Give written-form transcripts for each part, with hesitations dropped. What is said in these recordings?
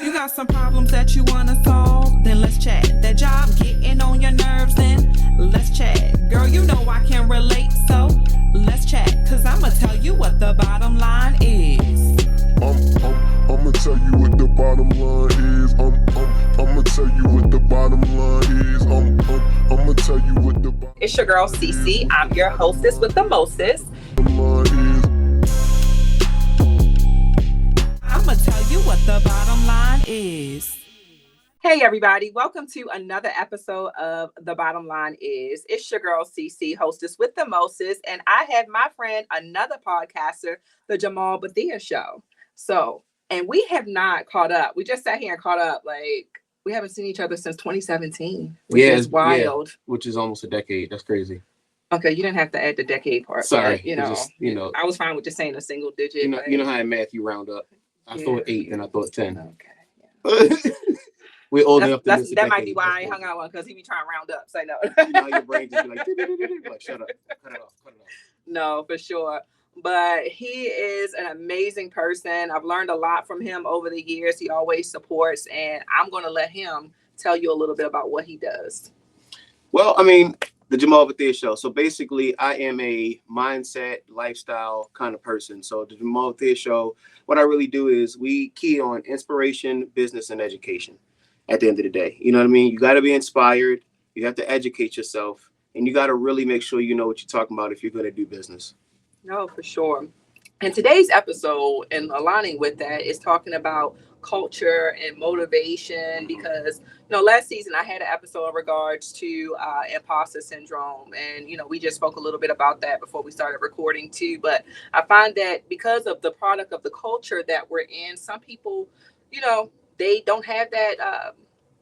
You got some problems that you wanna solve? Then let's chat. That job getting on your nerves? Then let's chat. Girl, you know I can relate, so let's chat. Cause I'ma tell you what the bottom line is. I'ma tell you what the bottom line is. I'ma tell you what the bottom line is. I'ma tell you what the bottom. It's your girl Cece. I'm your hostess with the mostest. I'ma tell you what the bottom line is. Hey everybody, welcome to another episode of The Bottom Line Is. It's your girl Cece, hostess with the mostest, and I have my friend, another podcaster, the Jamaal Bethea Show. So, and we have not caught up. We just sat here and caught up. Like, we haven't seen each other since 2017, which is wild. Yeah, which is almost a decade. That's crazy. Okay, you didn't have to add the decade part. Sorry, but, I was fine with just saying a single digit. You know how in math you round up. I thought 8 and I thought 10. Okay. Yeah. We're old enough to miss a that might decade. be why I ain't hung out one, because he be trying to round up. Say no. You know, your brain just be like shut up, cut it off. No, for sure. But he is an amazing person. I've learned a lot from him over the years. He always supports, and I'm going to let him tell you a little bit about what he does. Well, I mean, the Jamaal Bethea Show. So basically, I am a mindset, lifestyle kind of person. So the Jamaal Bethea Show, what I really do is we key on inspiration, business, and education at the end of the day. You know what I mean? You got to be inspired. You have to educate yourself. And you got to really make sure you know what you're talking about if you're going to do business. No, for sure. And today's episode, and aligning with that, is talking about culture and motivation, because last season I had an episode in regards to imposter syndrome, and we just spoke a little bit about that before we started recording too. But I find that because of the product of the culture that we're in, some people they don't have that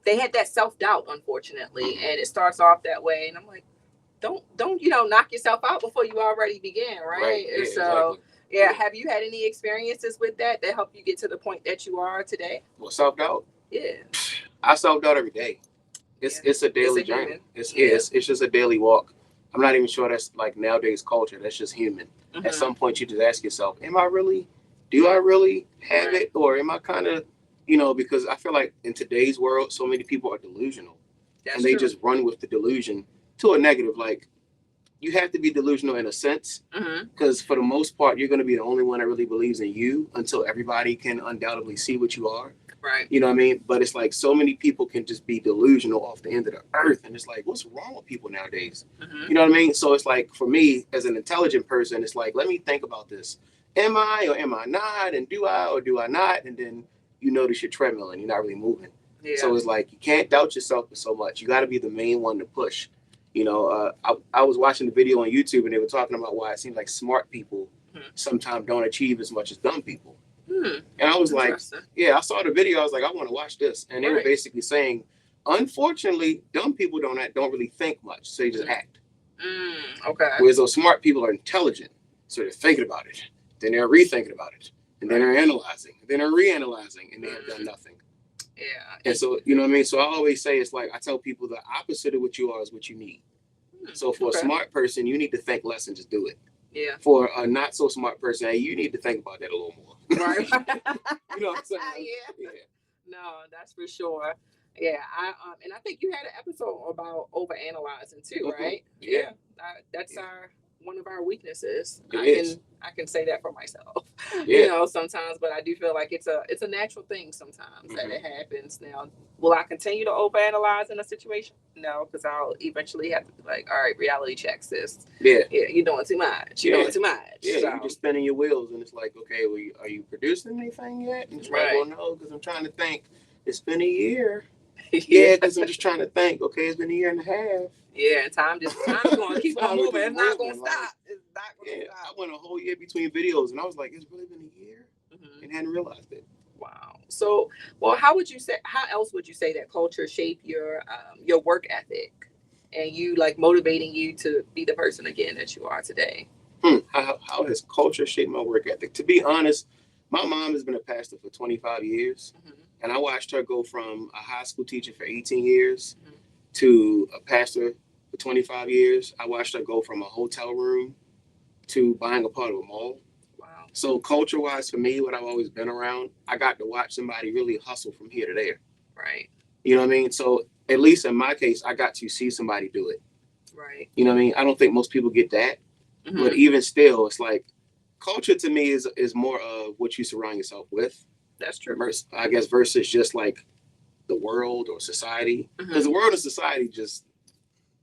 they had that self-doubt, unfortunately, and it starts off that way. And I'm like, don't knock yourself out before you already began, right? Yeah, so exactly. Yeah, have you had any experiences with that help you get to the point that you are today? Well, self-doubt? Yeah. I self-doubt every day. It's a daily journey. It's just a daily walk. I'm not even sure that's like nowadays culture. That's just human. Mm-hmm. At some point, you just ask yourself, do I really have it? Or am I kind of, because I feel like in today's world, so many people are delusional. That's true. Just run with the delusion to a negative. Like, you have to be delusional in a sense, because for the most part, you're going to be the only one that really believes in you until everybody can undoubtedly see what you are. Right. You know what I mean? But it's like so many people can just be delusional off the end of the earth. And it's like, what's wrong with people nowadays? Mm-hmm. You know what I mean? So it's like, for me, as an intelligent person, it's like, let me think about this. Am I or am I not? And do I or do I not? And then you notice your treadmill and you're not really moving. Yeah. So it's like, you can't doubt yourself so much. You got to be the main one to push. I was watching the video on YouTube and they were talking about why it seems like smart people sometimes don't achieve as much as dumb people. And I was like, I saw the video. I was like, I want to watch this. And they were basically saying, unfortunately, dumb people don't really think much. So they just act. Okay. Whereas those smart people are intelligent. So they're thinking about it. Then they're rethinking about it. And then they're analyzing. Then they're reanalyzing. And they have done nothing. Yeah. And so, you know what I mean? So I always say, it's like, I tell people the opposite of what you are is what you need. So for a smart person, you need to think less and just do it. Yeah. For a not so smart person, hey, you need to think about that a little more. Right. You know what I'm saying? Yeah. No, that's for sure. Yeah. And I think you had an episode about overanalyzing too, right? Yeah. That's one of our weaknesses. I can say that for myself. Yeah. Sometimes, but I do feel like it's a natural thing sometimes that it happens. Now, will I continue to overanalyze in a situation? No, because I'll eventually have to be like, all right, reality check, sis. Yeah. Yeah, you're doing too much. Yeah, you're just spinning your wheels, and it's like, okay, well, are you producing anything yet? And it's like, well, no, because I'm trying to think. It's been a year. Yeah, because I'm just trying to think. Okay, it's been a year and a half. Yeah, time's going to keep on moving. It's not going to stop. It's not going to stop. I went a whole year between videos, and I was like, it's really been a year, and hadn't realized it. Wow. So, well, how else would you say that culture shaped your work ethic and you motivating you to be the person again that you are today? How has culture shaped my work ethic? To be honest, my mom has been a pastor for 25 years, and I watched her go from a high school teacher for 18 years to a pastor for 25 years. I watched her go from a hotel room to buying a part of a mall. Wow. So culture-wise, for me, what I've always been around, I got to watch somebody really hustle from here to there. Right. You know what I mean? So at least in my case, I got to see somebody do it. Right. You know what I mean? I don't think most people get that, but even still, it's like culture to me is more of what you surround yourself with. That's true. I guess versus just like the world or society, because the world and society just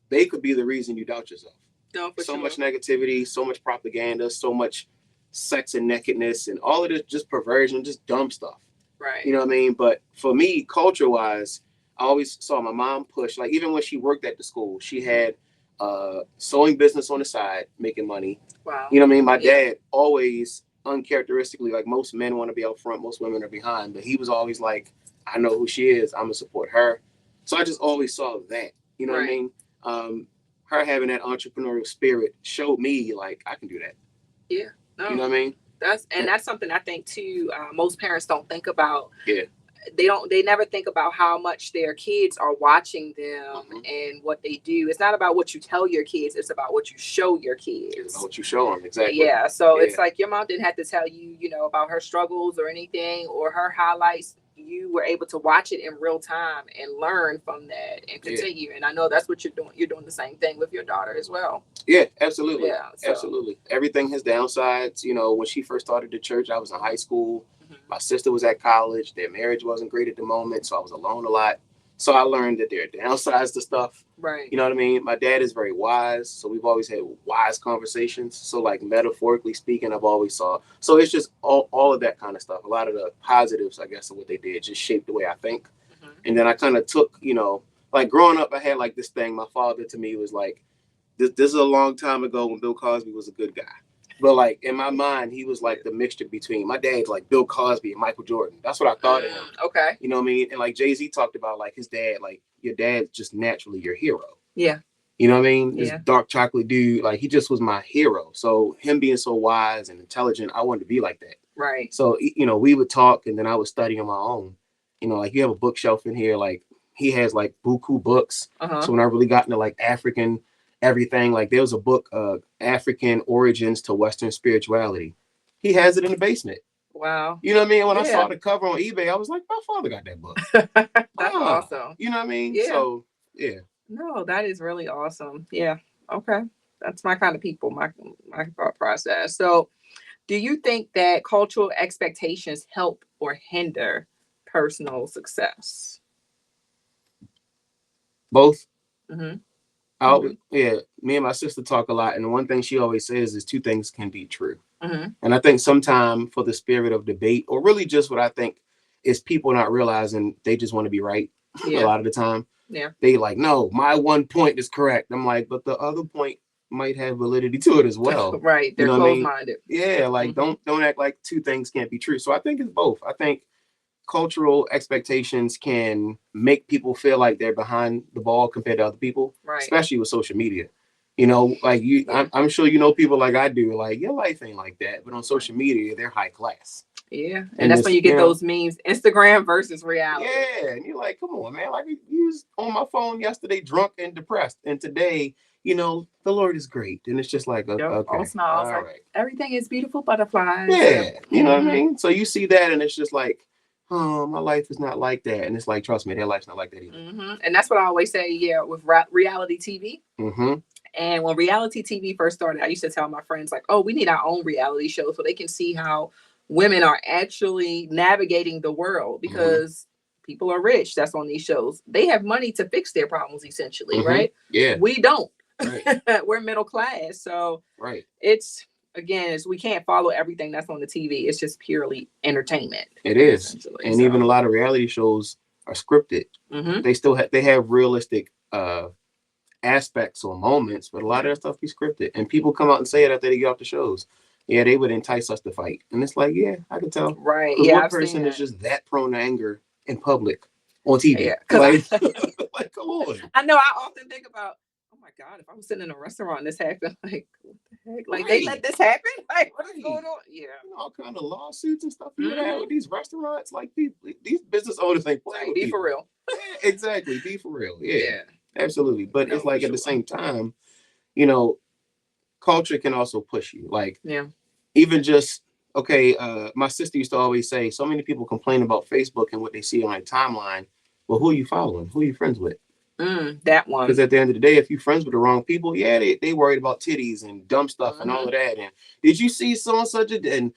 they could be the reason you doubt yourself. No, for so sure. much negativity, so much propaganda, so much sex and nakedness, and all of this just perversion, just dumb stuff. Right. You know what I mean? But for me, culture wise, I always saw my mom push. Like even when she worked at the school, she had sewing business on the side, making money. Wow. You know what I mean? My dad always uncharacteristically, like most men want to be out front, most women are behind, but he was always like, I know who she is, I'm gonna support her. So I just always saw that. You know what I mean? Her having that entrepreneurial spirit showed me like I can do that. Yeah. No. You know what I mean? That's something I think too. Most parents don't think about. Yeah. They never think about how much their kids are watching them and what they do. It's not about what you tell your kids, it's about what you show your kids. It's about what you show them, exactly. Yeah. So it's like your mom didn't have to tell you, you know, about her struggles or anything or her highlights. You were able to watch it in real time and learn from that and continue. And I know that's what you're doing. You're doing the same thing with your daughter as well. Yeah, absolutely. Yeah, absolutely. Everything has downsides. You know, when she first started the church, I was in high school. My sister was at college. Their marriage wasn't great at the moment, so I was alone a lot. So I learned that there are downsides to stuff. Right. You know what I mean? My dad is very wise, so we've always had wise conversations. So like metaphorically speaking, I've always saw. So it's just all of that kind of stuff. A lot of the positives, I guess, of what they did just shaped the way I think. And then I kind of took, you know, like growing up, I had like this thing. My father to me was like, this is a long time ago when Bill Cosby was a good guy. But like in my mind, he was like the mixture between my dad's like Bill Cosby and Michael Jordan. That's what I thought of him. Okay. You know what I mean? And like Jay-Z talked about like his dad, like your dad's just naturally your hero. Yeah. You know what I mean? This dark chocolate dude, like he just was my hero. So him being so wise and intelligent, I wanted to be like that. Right. So, you know, we would talk and then I would study on my own. You know, like you have a bookshelf in here, like he has like buku books. So when I really got into like African everything, like there was a book, African Origins to Western Spirituality. He has it in the basement. Wow. You know what I mean? When I saw the cover on eBay, I was like, my father got that book. That's awesome. You know what I mean? Yeah. So, yeah. No, that is really awesome. Yeah. Okay. That's my kind of people, my thought process. So do you think that cultural expectations help or hinder personal success? Both. Mm-hmm. Me and my sister talk a lot, and the one thing she always says is two things can be true. And I think sometimes for the spirit of debate, or really just what I think is people not realizing they just want to be right a lot of the time. Yeah. They like, no, my one point is correct. I'm like, but the other point might have validity to it as well. Right. They're closed-minded. Yeah, like don't act like two things can't be true. So I think it's both. I think cultural expectations can make people feel like they're behind the ball compared to other people, especially with social media. You know, like I'm sure you know people like I do, like your life ain't like that, but on social media, they're high class. Yeah. And that's when you get those memes, Instagram versus reality. Yeah. And you're like, come on, man. Like you was on my phone yesterday, drunk and depressed. And today, you know, the Lord is great. And it's just like, okay. All smiles. All right. Everything is beautiful butterflies. Yeah. You know what I mean? So you see that and it's just like, oh, my life is not like that. And it's like, trust me, their life's not like that either. And that's what I always say, with reality TV. And when reality TV first started, I used to tell my friends, like, oh, we need our own reality show so they can see how women are actually navigating the world because people are rich. That's on these shows. They have money to fix their problems, essentially, right? Yeah. We don't. Right. We're middle class. So right. It's, again, we can't follow everything that's on the TV. It's just purely entertainment. It is. And even a lot of reality shows are scripted. They still they have realistic aspects or moments, but a lot of that stuff be scripted. And people come out and say it after they get off the shows. Yeah, they would entice us to fight. And it's like, yeah, I can tell. Right. Yeah. One person is just that prone to anger in public on TV. Yeah, like, like, come on. I know. I often think about, oh my God, if I was sitting in a restaurant and this happened, like, what the heck? Like, they let this happen? Like, what is going on? Yeah. You know, all kind of lawsuits and stuff you have with these restaurants. Like, these business owners ain't playing. Be for real. Yeah, exactly. Be for real. Yeah. Absolutely. But it's like at the same time, you know, culture can also push you. Like, even just okay, my sister used to always say, so many people complain about Facebook and what they see on my timeline. Well, who are you following? Who are you friends with? That one. Because at the end of the day, if you're friends with the wrong people, yeah, they worried about titties and dumb stuff and all of that. And did you see so and such and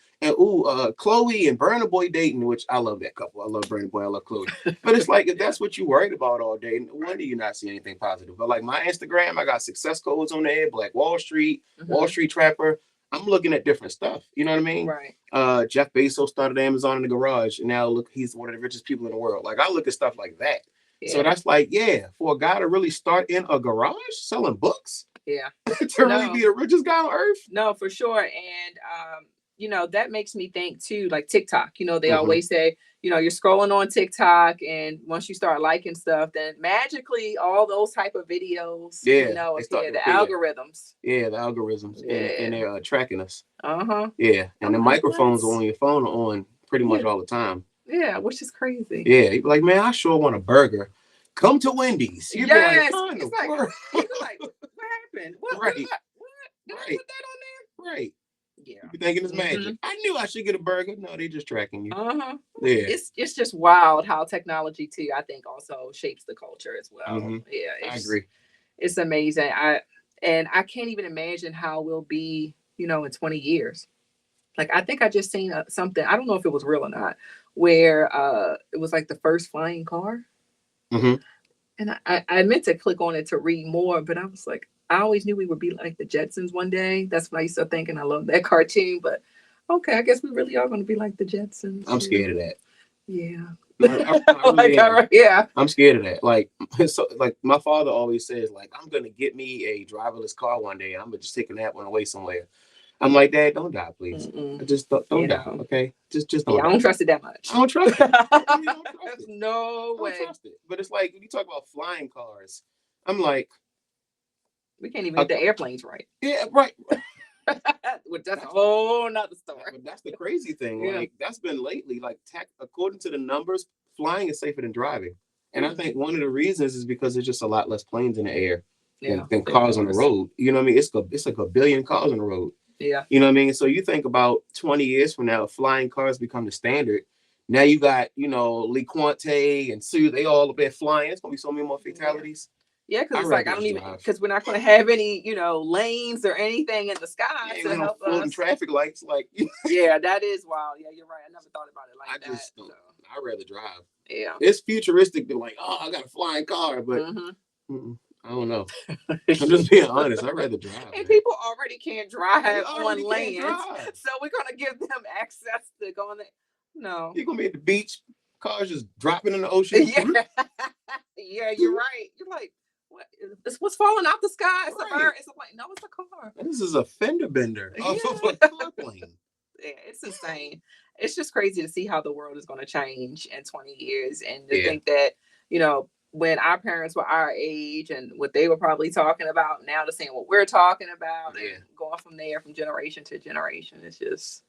Chloe and Burna Boy dating? Which I love that couple. I love Burna Boy. I love Chloe. But it's like if that's what you worried about all day, no wonder you not see anything positive. But like my Instagram, I got success codes on there, Black Wall Street, Wall Street Trapper. I'm looking at different stuff. You know what I mean? Right. Jeff Bezos started Amazon in the garage, and now look, he's one of the richest people in the world. Like I look at stuff like that. Yeah. So that's like, yeah, for a guy to really start in a garage selling books, yeah, to really be the richest guy on earth. No, for sure. And that makes me think too, like TikTok. They always say, you're scrolling on TikTok, and once you start liking stuff, then magically all those type of videos, appear. The algorithms. Yeah, the algorithms, and they're tracking us. Yeah, and the microphones on your phone are on pretty much all the time. Yeah, which is crazy. Yeah, you'd be like, man, I sure want a burger. Come to Wendy's. You'd yes, be like, it's like, what happened? What? Right. Did I put that on there? Right. Yeah. You be thinking it's magic. I knew I should get a burger. No, they just tracking you. Yeah. It's just wild how technology too, I think, also shapes the culture as well. Yeah, I agree. It's amazing. I can't even imagine how we'll be, in 20 years. Like I think I just seen something. I don't know if it was real or not, where it was like the first flying car. And I meant to click on it to read more, but I was like, I always knew we would be like the Jetsons one day. That's what I used to think, and I love that cartoon. But okay, I guess we really are going to be like the Jetsons. I'm scared of that. Yeah. I really am. Yeah. I'm scared of that. Like, so, like my father always says, like, I'm gonna get me a driverless car one day. I'm gonna just take that one away somewhere. I'm like, Dad, don't die, please. Just don't die, okay? Just don't. Yeah, I don't trust it that much. I don't trust it. I really don't trust it. No way. I don't trust it. But it's like when you talk about flying cars, I'm like, we can't even get the airplanes right. Yeah, right. Well, that's a whole nother story. But that's the crazy thing. Like that's been lately. Like according to the numbers, flying is safer than driving. And I think one of the reasons is because there's just a lot less planes in the air than cars on the road. You know what I mean? It's like a billion cars on the road. Yeah. You know what I mean? So you think about 20 years from now, flying cars become the standard. Now you got, LeQuante and Sue, they all up there flying. It's gonna be so many more fatalities. Yeah, because it's like I don't even because we're not gonna have any, lanes or anything in the sky to help us. Traffic lights, like yeah, that is wild. Yeah, you're right. I never thought about it like that. I'd rather drive. Yeah. It's futuristic to like, oh, I got a flying car, but I don't know. I'm just being honest. I'd rather drive. And people already can't drive on land. So we're going to give them access to go on there. No. You're going to be at the beach, cars just dropping in the ocean. Yeah, yeah, you're right. You're like, what? What's falling out the sky? It's a bird. It's a plane. No, it's a car. This is a fender bender off of a car plane. Yeah, it's insane. It's just crazy to see how the world is going to change in 20 years. And to think that, when our parents were our age and what they were probably talking about, now to seeing what we're talking about and going from there from generation to generation. It's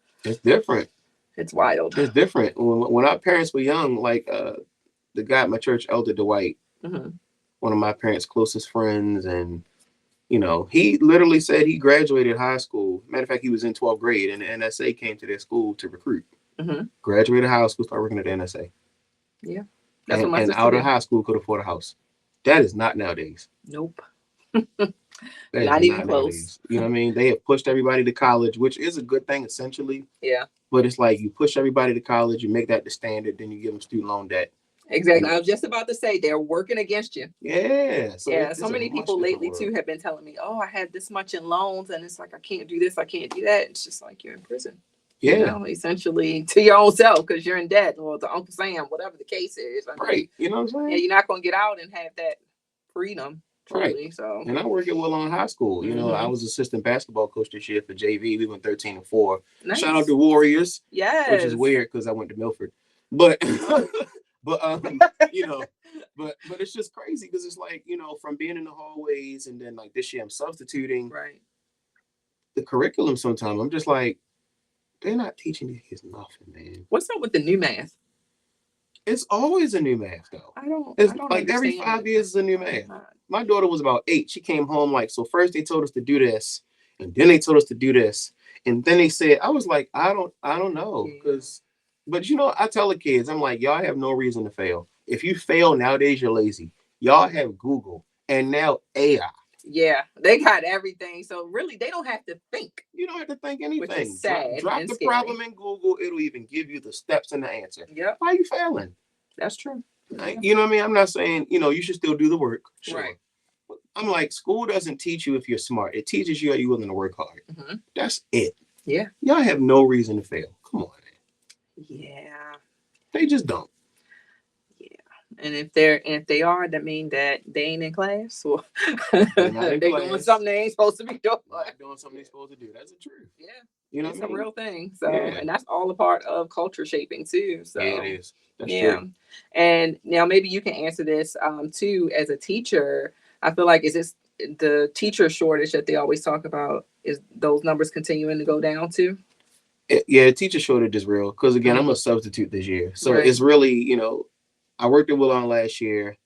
different. It's wild. It's different. When our parents were young, like the guy at my church, Elder Dwight, one of my parents' closest friends, and he literally said he graduated high school. Matter of fact, he was in 12th grade, and the NSA came to their school to recruit. Graduated high school, started working at the NSA. Yeah. That's what my sister out of high school could afford a house. That is not nowadays. Nope. Not even close. Nowadays. You know what I mean? They have pushed everybody to college, which is a good thing essentially. Yeah. But it's like you push everybody to college, you make that the standard, then you give them student loan debt. Exactly. I was just about to say they're working against you. Yeah. So many people lately too have been telling me, "Oh, I had this much in loans," and it's like I can't do this, I can't do that. It's just like you're in prison. Yeah. Essentially to your own self because you're in debt, or to Uncle Sam, whatever the case is. Right. You know what I'm saying? Yeah, you're not going to get out and have that freedom. Truly, right. So. And I work at Will on High School. I was assistant basketball coach this year for JV. We went 13-4. Nice. Shout out to Warriors. Yes. Which is weird because I went to Milford. But but it's just crazy because it's like, from being in the hallways and then like this year I'm substituting. Right. The curriculum sometimes I'm just like, they're not teaching these kids nothing, man. What's up with the new math? It's always a new math, though. I don't like every 5 years is a new math. My daughter was about 8. She came home like, so first they told us to do this, and then they told us to do this, And then they said, I was like, I don't know. Yeah. But I tell the kids, I'm like, y'all have no reason to fail. If you fail nowadays, you're lazy. Y'all have Google and now AI. Yeah, they got everything. So really, they don't have to think. You don't have to think Which anything. is sad Drop and the scary. problem in Google. It'll even give you the steps and the answer. Yep. Why are you failing? That's true. You know what I mean? I'm not saying, you should still do the work. Sure. Right. I'm like, school doesn't teach you if you're smart. It teaches you are you willing to work hard. Mm-hmm. That's it. Yeah. Y'all have no reason to fail. Come on, man. Yeah. They just don't. Yeah. And if they are, that mean that they ain't in class, or They're doing something they ain't supposed to be doing. Not doing something they're supposed to do. That's the truth. Yeah. You know it's what I mean? a real thing. So, Yeah. and that's all a part of culture shaping too. So Yeah, it is. That's yeah. true. And now maybe you can answer this too as a teacher. I feel like is this the teacher shortage that they always talk about? Is those numbers continuing to go down too? Yeah, teacher shortage is real. Because again, I'm Mhm. a substitute this year. So Right. it's really, I worked at Willon last year.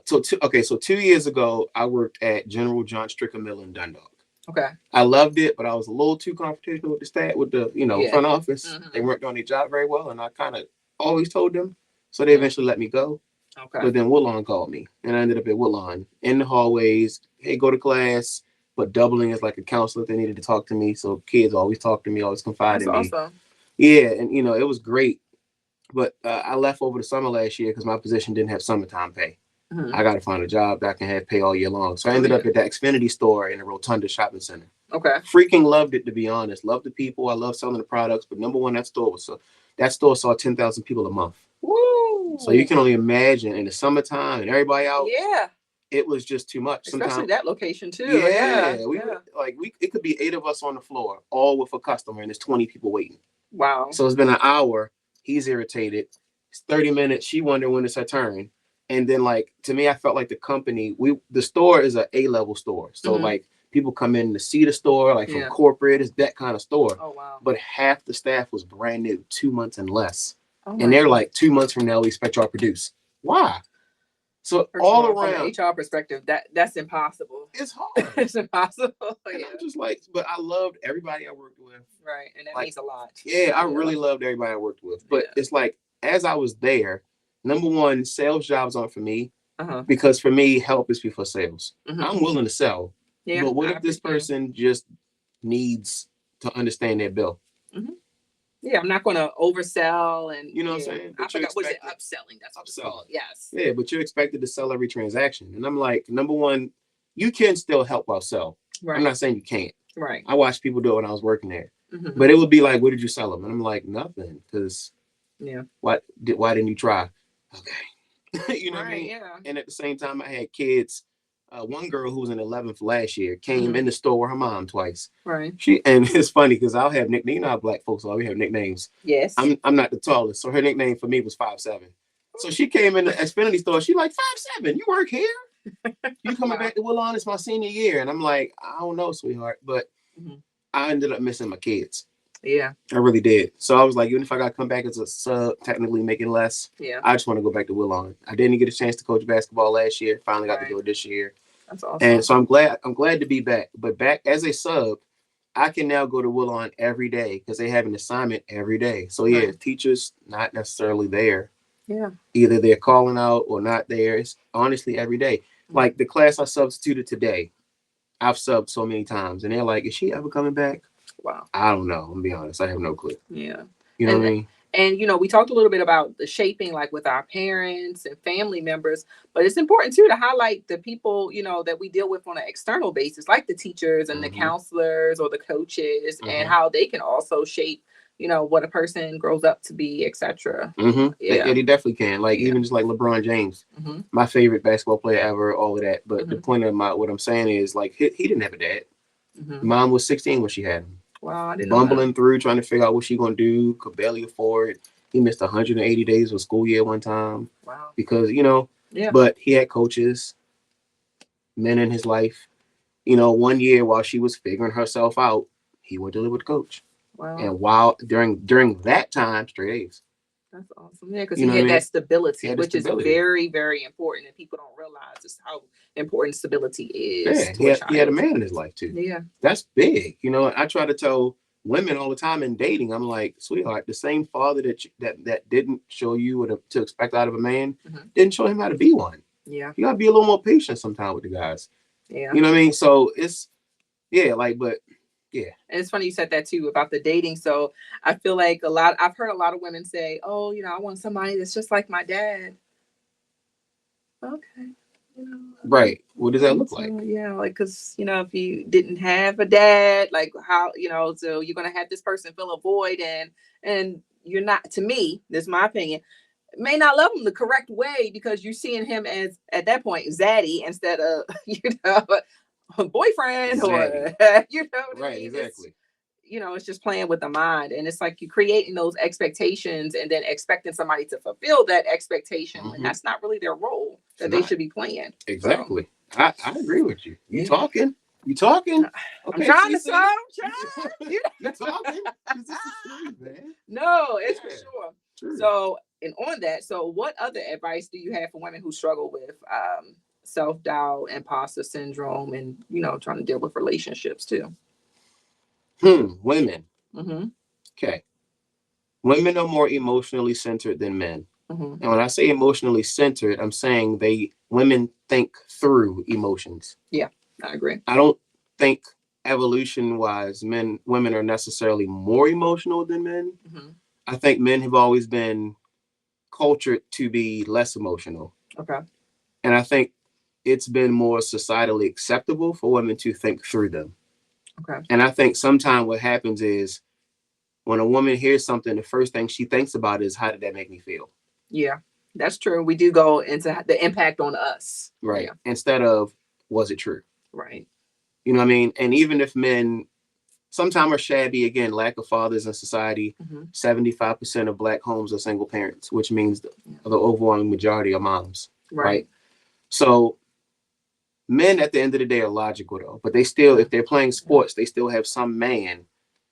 So 2 years ago, I worked at General John Stricker Mill in Dundalk. Okay. I loved it, but I was a little too confrontational with the staff, with the Yeah. front office. Mhm. They weren't doing their job very well, and I kind of always told them. So they eventually let me go. Okay. But then Willon called me, and I ended up at Willon in the hallways. Hey, go to class, but doubling as like a counselor. They needed to talk to me, so kids always talk to me, always confide That's in me. awesome. Yeah, and it was great. But I left over the summer last year because my position didn't have summertime pay. Mhm. I got to find a job that I can have pay all year long. So I ended up at that Xfinity store in the Rotunda Shopping Center. Okay. Freaking loved it, to be honest. Loved the people. I love selling the products. But number one, that store saw 10,000 people a month. Woo! So you can only imagine in the summertime and everybody out. Yeah. It was just too much. Especially that location too. Yeah. Yeah. It could be 8 of us on the floor, all with a customer, and there's 20 people waiting. Wow. So it's been an hour. He's irritated. It's 30 minutes. She wondering when it's her turn. And then, like, to me, I felt like the company, the store is an A-level store. So, like, people come in to see the store, like from corporate, it's that kind of store. Oh, wow. But half the staff was brand new, 2 months and less. Oh, and they're like, 2 months from now, we expect y'all to produce. Why? So all around, from an HR perspective, that's impossible. It's hard. It's impossible. And I'm just like, but I loved everybody I worked with. Right, and that means a lot. Yeah, I really loved everybody I worked with. But it's like, as I was there, number one, sales jobs aren't for me. Because for me, help is before sales. I'm willing to sell. Yeah, but what if this person just needs to understand their bill? Yeah, I'm not going to oversell and you know what I'm saying. I forgot, was it upselling? That's what it's called. Yes. Yeah, but you're expected to sell every transaction, and I'm like, number one, you can still help while sell. Right. I'm not saying you can't. Right. I watched people do it when I was working there, but it would be like, what did you sell them? And I'm like, nothing, because why didn't you try? Okay. You know what I mean? Yeah. And at the same time, I had kids. One girl who was in 11th last year came in the store with her mom twice. Right. And it's funny because I'll have nicknames. You know how black folks always have nicknames. Yes. I'm not the tallest, so her nickname for me was 5'7". So she came in the Xfinity store. She like 5'7". You work here? You coming back to Willon? It's my senior year, and I'm like, I don't know, sweetheart, but I ended up missing my kids. Yeah, I really did. So I was like, even if I got to come back as a sub, technically making less, I just want to go back to Willon. I didn't get a chance to coach basketball last year. Finally got to do it this year. That's awesome. And so I'm glad to be back. But back as a sub, I can now go to Willon every day because they have an assignment every day. So teachers not necessarily there. Yeah. Either they're calling out or not there. It's honestly every day. Like the class I substituted today, I've subbed so many times, and they're like, "Is she ever coming back?" Wow. I don't know. I'm gonna be honest. I have no clue. Yeah. You know what I mean? And, we talked a little bit about the shaping, like with our parents and family members, but it's important too to highlight the people, that we deal with on an external basis, like the teachers and the counselors or the coaches, and how they can also shape, what a person grows up to be, etc. Yeah, they definitely can. Like even just like LeBron James, my favorite basketball player ever, all of that. But the point of what I'm saying is, like, he didn't have a dad. Mom was 16 when she had him. Wow, I didn't bumbling through, trying to figure out what she gonna do, could barely afford it. He missed 180 days of school year one time. Wow. Because, but he had coaches, men in his life. 1 year while she was figuring herself out, he went to live with the coach. Wow. And while during that time, straight A's. That's awesome. Yeah, because he had that stability, which is very, very important, and people don't realize just how important stability is. Yeah, he had a man in his life too. Yeah, that's big. I try to tell women all the time in dating. I'm like, sweetheart, the same father that didn't show you what to expect out of a man, didn't show him how to be one. Yeah. You gotta be a little more patient sometimes with the guys. Yeah. You know what I mean? So it's but yeah. And it's funny you said that too about the dating. So I feel like I've heard a lot of women say, oh, I want somebody that's just like my dad. Okay. Right. What does that look like? Yeah, like, because if you didn't have a dad, like, how, so you're gonna have this person fill a void, and you're not, to me, this is my opinion, may not love him the correct way, because you're seeing him as, at that point, zaddy instead of a boyfriend, or right, exactly. It's just playing with the mind, and it's like you're creating those expectations and then expecting somebody to fulfill that expectation, and that's not really their role that they should be playing. Exactly. So, I agree with you. You talking? Okay, I'm trying to slow. You talking? This is true, man. No, it's for sure. True. So, and on that, so what other advice do you have for women who struggle with self-doubt, imposter syndrome, and trying to deal with relationships too? Women. Okay. Women are more emotionally centered than men. And when I say emotionally centered, I'm saying women think through emotions. Yeah, I agree. I don't think evolution-wise women are necessarily more emotional than men. I think men have always been cultured to be less emotional. Okay. And I think it's been more societally acceptable for women to think through them. Okay. And I think sometimes what happens is when a woman hears something, the first thing she thinks about is, how did that make me feel? Yeah, that's true. We do go into the impact on us. Right. Yeah. Instead of, was it true? Right. You know what I mean? And even if men sometimes are shabby, again, lack of fathers in society, 75% of Black homes are single parents, which means the overwhelming majority are moms. Right. So men at the end of the day are logical though, but they still, if they're playing sports, they still have some man.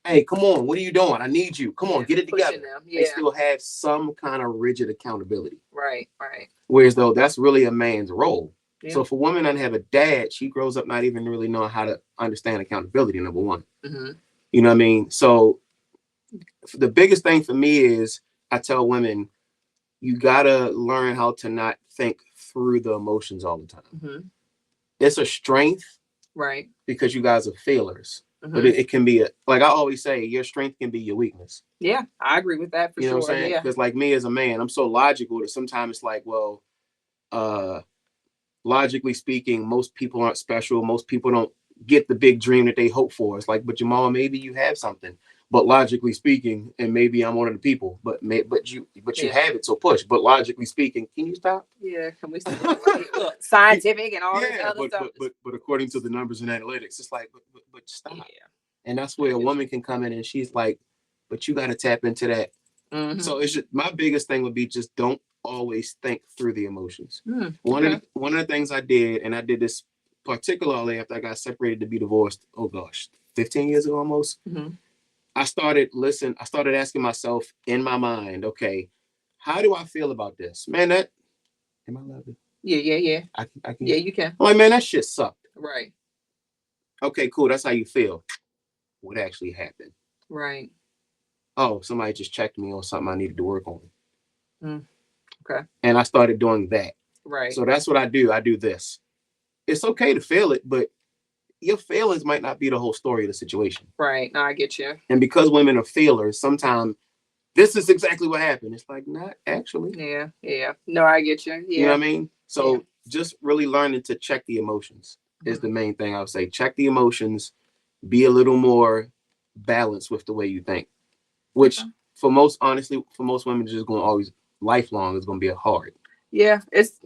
Hey, come on, what are you doing? I need you. Come on, get it together. They still have some kind of rigid accountability. Right, right. Whereas though that's really a man's role. Yeah. So if a woman doesn't have a dad, she grows up not even really knowing how to understand accountability, number one. You know what I mean? So the biggest thing for me is I tell women, you gotta learn how to not think through the emotions all the time. It's a strength, right? Because you guys are feelers. But it can be like I always say, your strength can be your weakness. Yeah, I agree with that for sure. You know what I'm saying? Because like me as a man, I'm so logical that sometimes it's like, well, logically speaking, most people aren't special. Most people don't get the big dream that they hope for. It's like, but Jamaal, maybe you have something. But logically speaking, and maybe I'm one of the people, but you have it, so push. But logically speaking, can you stop? Yeah, can we stop? Look, scientific and all this other stuff. But according to the numbers and analytics, it's like, but stop. Yeah. And that's where a woman can come in and she's like, but you got to tap into that. So it's just, my biggest thing would be just don't always think through the emotions. One of the things I did, and I did this particularly after I got separated to be divorced. Oh gosh, 15 years ago almost. I started asking myself in my mind, okay, how do I feel about this? Man, am I allowed to? Yeah. I can. Yeah, you can. I'm like, man, that shit sucked. Right. Okay, cool. That's how you feel. What actually happened? Right. Oh, somebody just checked me on something I needed to work on. Okay. And I started doing that. Right. So that's what I do. I do this. It's okay to feel it, but your feelings might not be the whole story of the situation. Right. No, I get you. And because women are feelers, sometimes this is exactly what happened. It's like, not actually. Yeah. No, I get you. Yeah. You know what I mean? So just really learning to check the emotions is the main thing I would say. Check the emotions, be a little more balanced with the way you think, which for most women, it's just going to always, lifelong, is going to be hard. Yeah, it's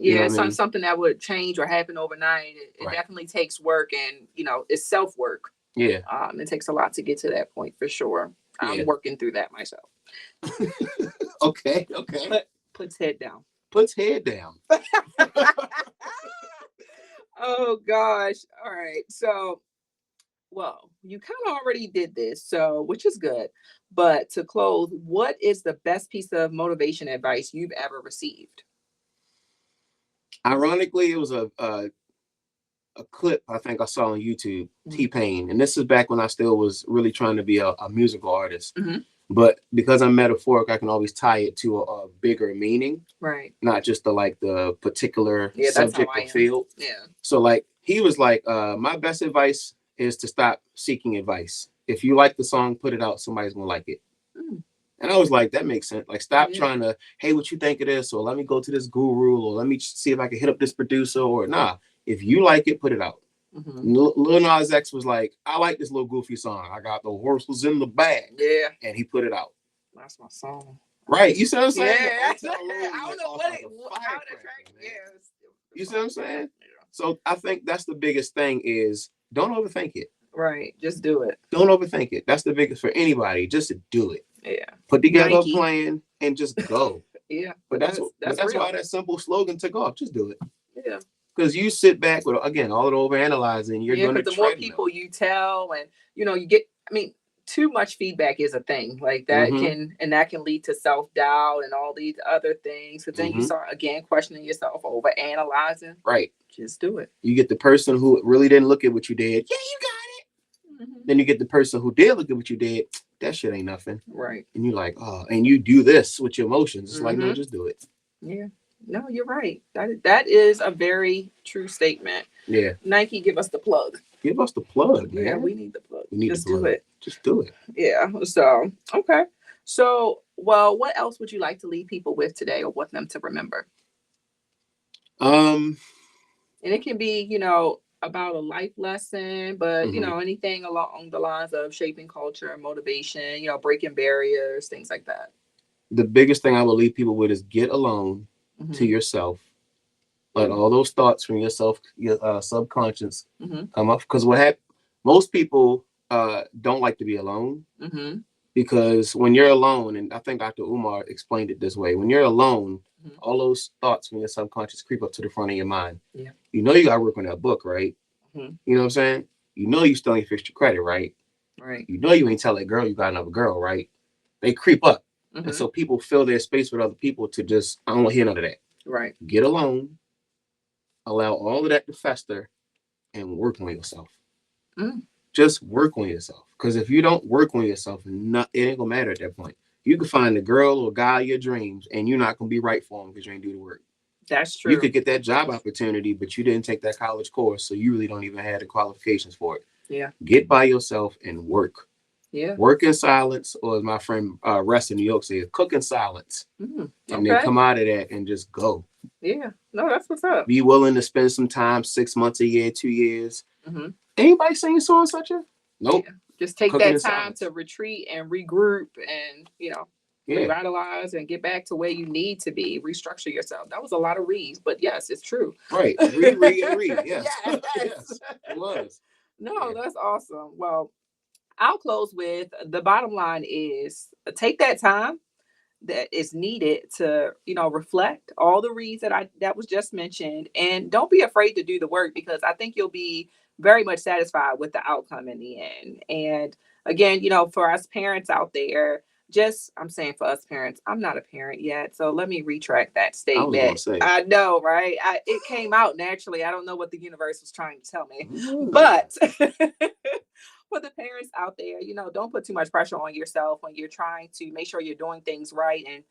something that would change or happen overnight. It definitely takes work, and it's self work. Yeah. It takes a lot to get to that point for sure. I'm working through that myself. Okay. Puts head down. Puts head down. Oh gosh. All right. So, well, you kind of already did this, so which is good. But to close, what is the best piece of motivation advice you've ever received? Ironically, it was a clip I think I saw on YouTube, T-Pain, and this is back when I still was really trying to be a musical artist. But because I'm metaphoric, I can always tie it to a bigger meaning, Right. not just the particular Yeah, that's how subject I or am. field. Yeah. So like he was like, my best advice is to stop seeking advice. If you like the song, put it out. Somebody's gonna like it. And I was like, that makes sense. Like, stop trying to, hey, what you think of this? Or let me go to this guru, or let me see if I can hit up this producer. Or nah, if you like it, put it out. Lil Nas X was like, I like this little goofy song. I got the horses in the bag. Yeah. And he put it out. That's my song. Right. You see what I'm saying? Yeah. I don't know how the track. Yeah. You see what I'm saying? Yeah. So I think that's the biggest thing is don't overthink it. Right. Just do it. Don't overthink it. That's the biggest for anybody. Just do it. Yeah. Put together a plan and just go. Yeah. But that's why that simple slogan took off. Just do it. Yeah. Because you sit back with, again, all the overanalyzing, you're going to the more people you tell and, you get, too much feedback is a thing like that can lead to self-doubt and all these other things. Because then you start, again, questioning yourself, over-analyzing. Right. Just do it. You get the person who really didn't look at what you did. Yeah, you got it. Then you get the person who did look at what you did. That shit ain't nothing. Right. And you're like, oh, and you do this with your emotions. It's like, no, just do it. Yeah. No, you're right. That is a very true statement. Yeah. Nike, give us the plug. Give us the plug, man. Yeah, we need the plug. We need just the plug. Do it. Just do it. Yeah. So, okay. So, well, what else would you like to leave people with today or want them to remember? And it can be, about a life lesson, but, anything along the lines of shaping culture, motivation, breaking barriers, things like that. The biggest thing I will leave people with is get alone to yourself. Let all those thoughts from yourself, your subconscious come up. Because most people don't like to be alone. Because when you're alone, and I think Dr. Umar explained it this way, when you're alone, all those thoughts from your subconscious creep up to the front of your mind. Yeah. You got to work on that book, right? You know what I'm saying? You still ain't fixed your credit, right? Right. You ain't tell that girl you got another girl, right? They creep up. And so people fill their space with other people to just, I don't want to hear none of that. Right. Get alone, allow all of that to fester, and work on yourself. Just work on yourself. Because if you don't work on yourself, it ain't gonna matter at that point. You can find the girl or guy of your dreams, and you're not gonna be right for them because you ain't do the work. That's true. You could get that job opportunity, but you didn't take that college course, so you really don't even have the qualifications for it. Yeah. Get by yourself and work. Yeah. Work in silence, or as my friend Rest in New York says, cook in silence. And then come out of that and just go. Yeah. No, that's what's up. Be willing to spend some time, 6 months, a year, 2 years. Anybody saying so and such a? Nope. Yeah. Just take that time to retreat and regroup and, revitalize and get back to where you need to be, restructure yourself. That was a lot of reads, but yes, it's true. Right. Read. Yes. Yes. It was. No, that's awesome. Well, I'll close with the bottom line is take that time that is needed to, reflect all the reads that was just mentioned, and don't be afraid to do the work because I think you'll be very much satisfied with the outcome in the end. And again, for us parents out there, I'm saying for us parents, I'm not a parent yet. So let me retract that statement. I know, right? It came out naturally. I don't know what the universe was trying to tell me, but for the parents out there, don't put too much pressure on yourself when you're trying to make sure you're doing things right and,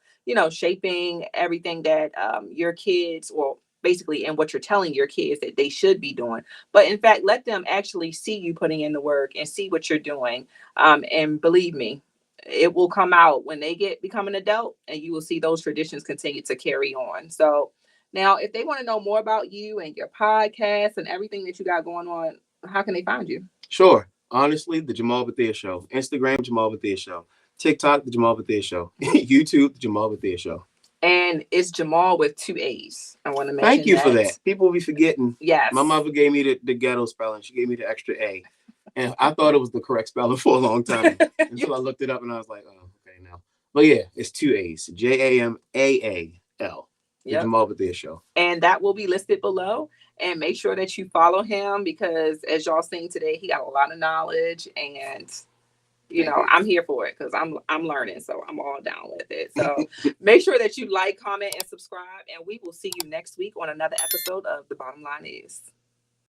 shaping everything that your kids, well, basically, and what you're telling your kids that they should be doing. But in fact, let them actually see you putting in the work and see what you're doing. And believe me, it will come out when they become an adult, and you will see those traditions continue to carry on. So now, if they want to know more about you and your podcast and everything that you got going on, how can they find you? Sure. Honestly, the Jamaal Bethea Show. Instagram, Jamaal Bethea Show. TikTok, the Jamaal Bethea Show. YouTube, the Jamaal Bethea Show. And it's Jamaal with 2 A's. I want to mention Thank you for that. People will be forgetting. Yes. My mother gave me the ghetto spelling. She gave me the extra A. And I thought it was the correct spelling for a long time. Until I looked it up and I was like, oh, okay, now. But yeah, it's 2 A's. Jamaal. The Jamaal Bethea Show. And that will be listed below. And make sure that you follow him because as y'all seen today, he got a lot of knowledge and I'm here for it because I'm learning. So I'm all down with it. So make sure that you like, comment, and subscribe. And we will see you next week on another episode of The Bottom Line Is.